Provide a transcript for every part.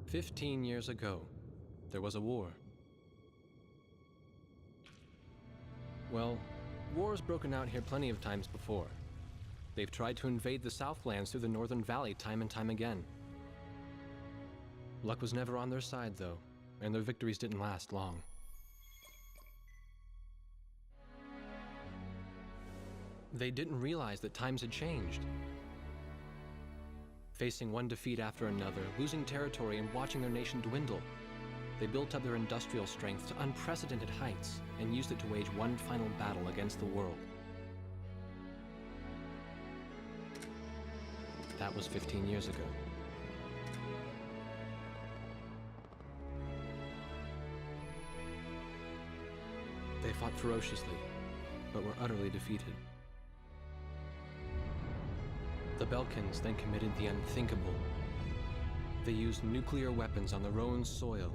15 years ago, there was a war. Well, war's broken out here plenty of times before. They've tried to invade the Southlands through the Northern Valley time and time again. Luck was never on their side, though, and their victories didn't last long. They didn't realize that times had changed. Facing one defeat after another, losing territory and watching their nation dwindle, they built up their industrial strength to unprecedented heights and used it to wage one final battle against the world. That was 15 years ago. They fought ferociously, but were utterly defeated. The Belkans then committed the unthinkable. They used nuclear weapons on their own soil.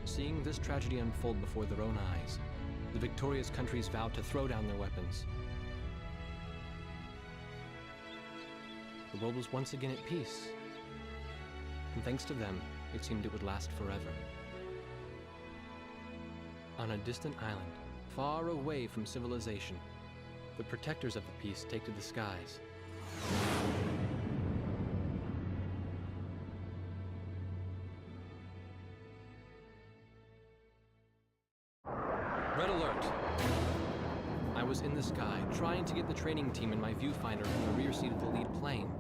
Seeing this tragedy unfold before their own eyes, the victorious countries vowed to throw down their weapons. The world was once again at peace, and thanks to them, it seemed it would last forever. On a distant island, far away from civilization, the protectors of the peace take to the skies. Red alert! I was in the sky, trying to get the training team in my viewfinder from the rear seat of the lead plane.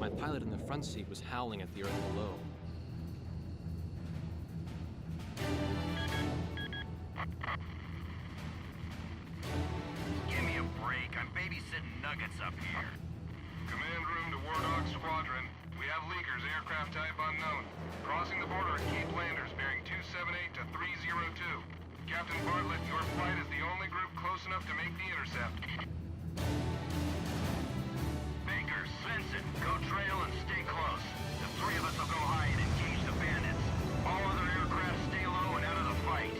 My pilot in the front seat was howling at the earth below. Give me a break. I'm babysitting nuggets up here. Command room to War Dog Squadron. We have leakers, aircraft type unknown. Crossing the border at Cape Landers, bearing 278 to 302. Captain Bartlett, your flight is the only group close enough to make the intercept. Baker, Svensson, go trail and stay close. The three of us will go high and engage the bandits. All other aircraft stay low and out of the fight.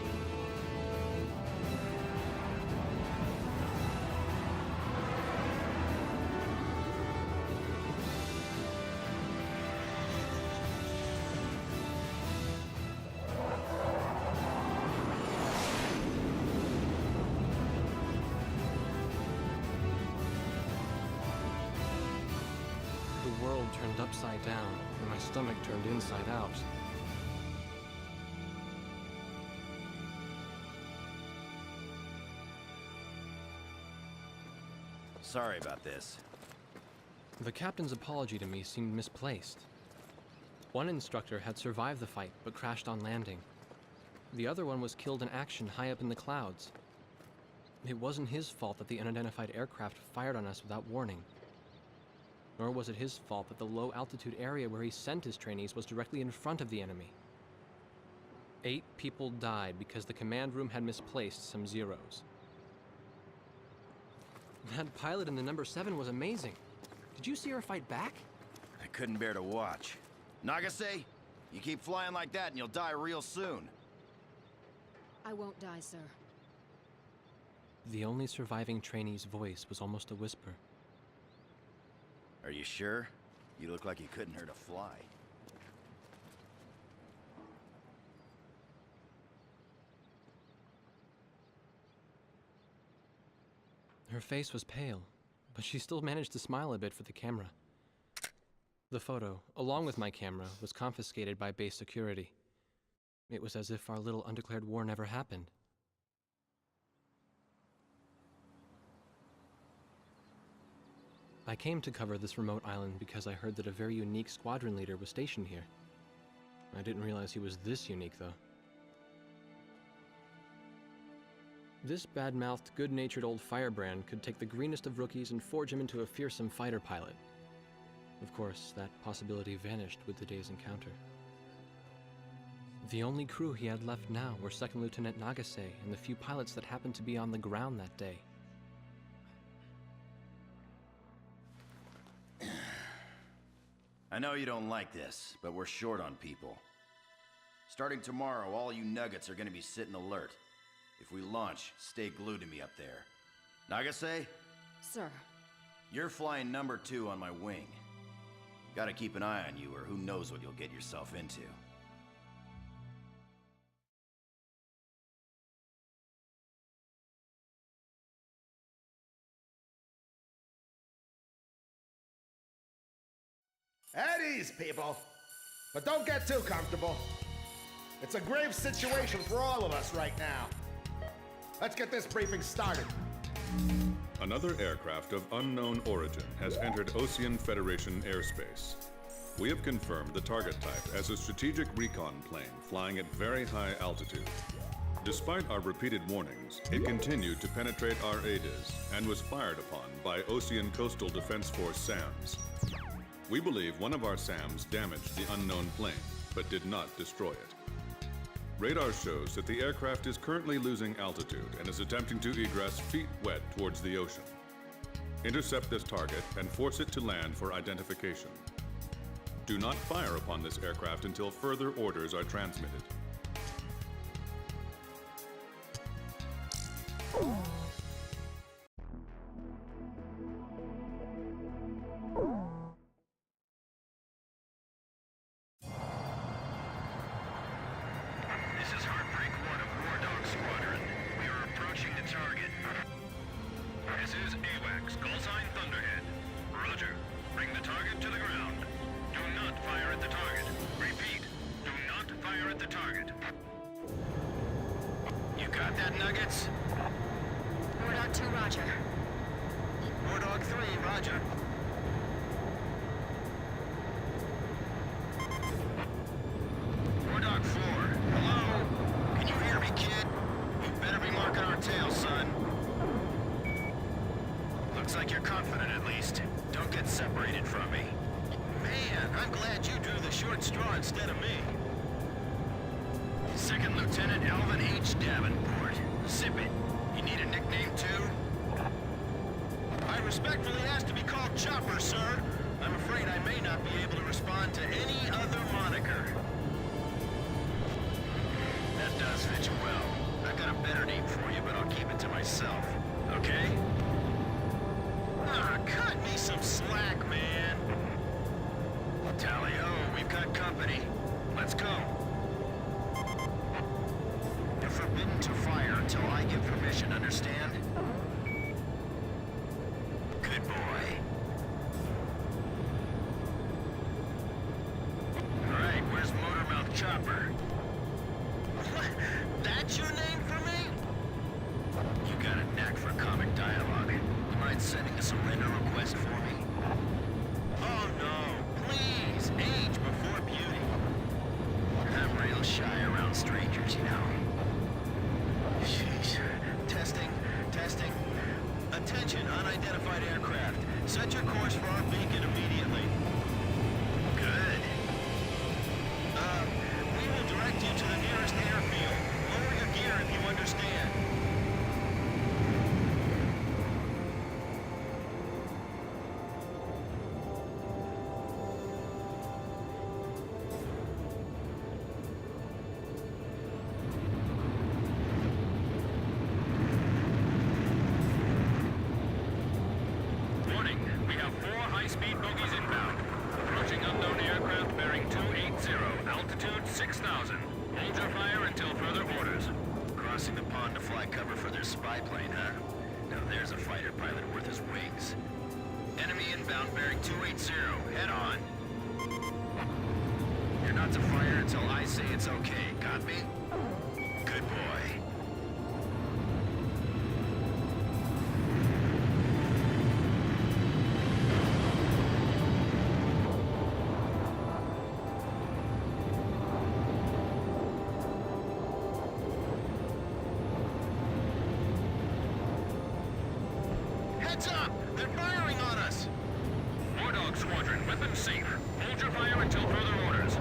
The world turned upside down, and my stomach turned inside out. Sorry about this. The captain's apology to me seemed misplaced. One instructor had survived the fight, but crashed on landing. The other one was killed in action high up in the clouds. It wasn't his fault that the unidentified aircraft fired on us without warning. Nor was it his fault that the low-altitude area where he sent his trainees was directly in front of the enemy. 8 people died because the command room had misplaced some zeros. That pilot in the number 7 was amazing. Did you see her fight back? I couldn't bear to watch. Nagase, you keep flying like that and you'll die real soon. I won't die, sir. The only surviving trainee's voice was almost a whisper. Are you sure? You look like you couldn't hurt a fly. Her face was pale, but she still managed to smile a bit for the camera. The photo, along with my camera, was confiscated by base security. It was as if our little undeclared war never happened. I came to cover this remote island because I heard that a very unique squadron leader was stationed here. I didn't realize he was this unique, though. This bad-mouthed, good-natured old firebrand could take the greenest of rookies and forge him into a fearsome fighter pilot. Of course, that possibility vanished with the day's encounter. The only crew he had left now were Second Lieutenant Nagase and the few pilots that happened to be on the ground that day. I know you don't like this, but we're short on people. Starting tomorrow, all you nuggets are gonna be sitting alert. If we launch, stay glued to me up there. Nagase? Sir. You're flying number 2 on my wing. Gotta keep an eye on you, or who knows what you'll get yourself into. At ease, people. But don't get too comfortable. It's a grave situation for all of us right now. Let's get this briefing started. Another aircraft of unknown origin has entered Ocean Federation airspace. We have confirmed the target type as a strategic recon plane flying at very high altitude. Despite our repeated warnings, it continued to penetrate our ADIS and was fired upon by Ocean Coastal Defense Force SAMs. We believe one of our SAMs damaged the unknown plane, but did not destroy it. Radar shows that the aircraft is currently losing altitude and is attempting to egress feet wet towards the ocean. Intercept this target and force it to land for identification. Do not fire upon this aircraft until further orders are transmitted. Hold your fire until further orders.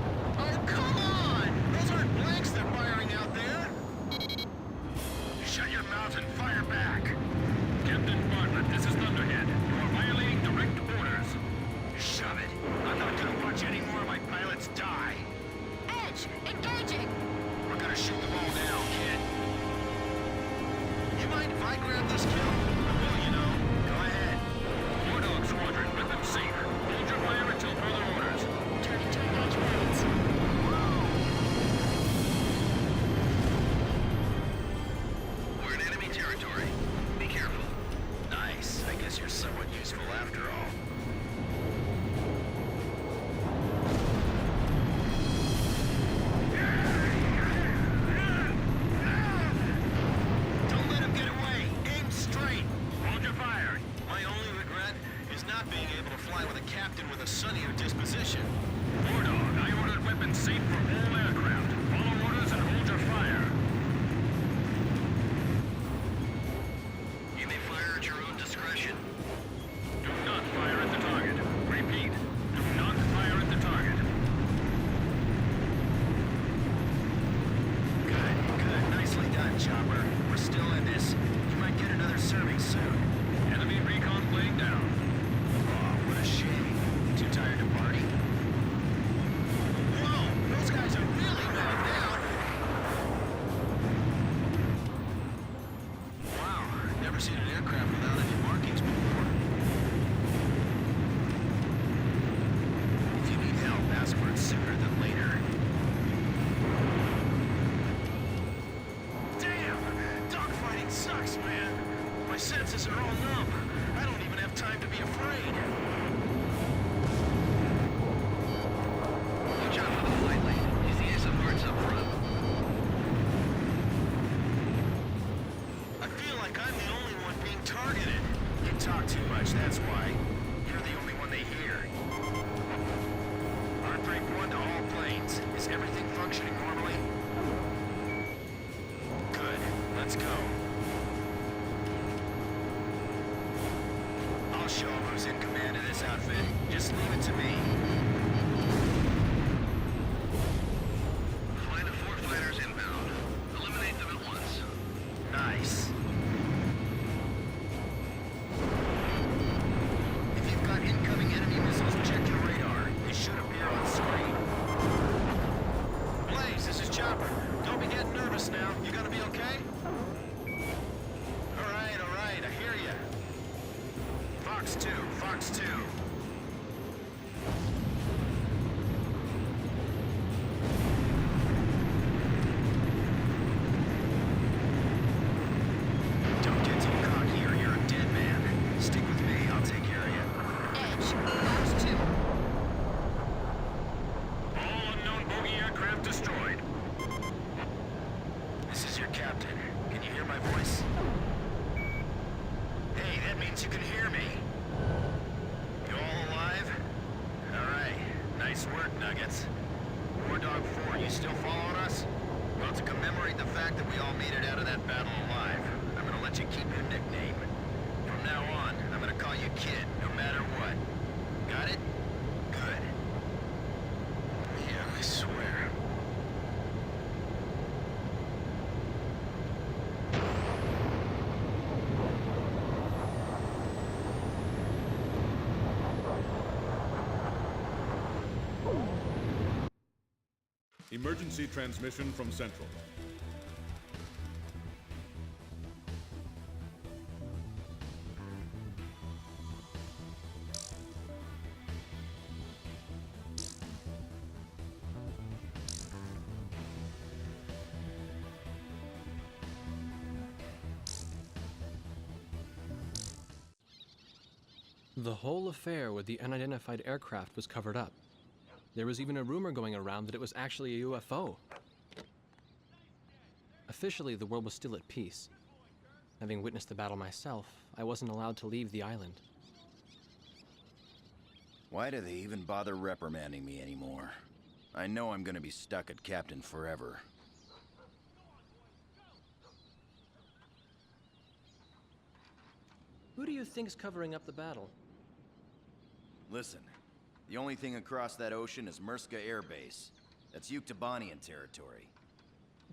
functioning normally? Good. Let's go. I'll show him who's in command of this outfit. Just leave it to me. Flight of 4 fighters inbound. Eliminate them at once. Nice. If you've got incoming enemy missiles, check your radar. They should appear on screen. Blaze, this is Chopper. Don't be getting nervous now. You gonna be okay? All right, I hear ya. Fox 2, Fox 2. Don't get too cocky or you're a dead man. Stick with me, I'll take care of you. Edge, Fox 2. All unknown bogey aircraft destroyed. This is your captain. Can you hear my voice? Hey, that means you can hear me. You all alive? Alright. Nice work, Nuggets. War Dog 4, you still following us? Well, to commemorate the fact that we all made it out of that battle alive, I'm gonna let you keep your nickname. From now on, I'm gonna call you Kid, no matter what. Got it? Good. Yeah, I swear. Emergency transmission from Central. The whole affair with the unidentified aircraft was covered up. There was even a rumor going around that it was actually a UFO. Officially, the world was still at peace. Having witnessed the battle myself, I wasn't allowed to leave the island. Why do they even bother reprimanding me anymore? I know I'm gonna be stuck at Captain forever. Who do you think's covering up the battle? Listen, the only thing across that ocean is Murska Air Base. That's Yuktobanian territory.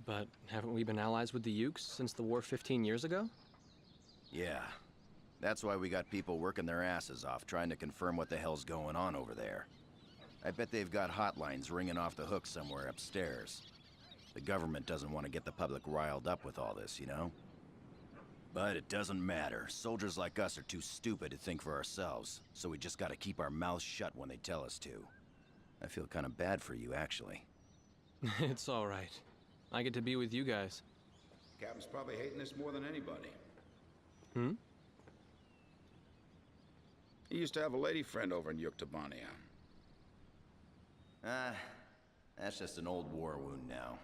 But haven't we been allies with the Ukes since the war 15 years ago? Yeah. That's why we got people working their asses off trying to confirm what the hell's going on over there. I bet they've got hotlines ringing off the hook somewhere upstairs. The government doesn't want to get the public riled up with all this, you know? But it doesn't matter. Soldiers like us are too stupid to think for ourselves, so we just gotta keep our mouths shut when they tell us to. I feel kind of bad for you, actually. It's all right. I get to be with you guys. Captain's probably hating this more than anybody. Hmm? He used to have a lady friend over in Yuktobania. That's just an old war wound now.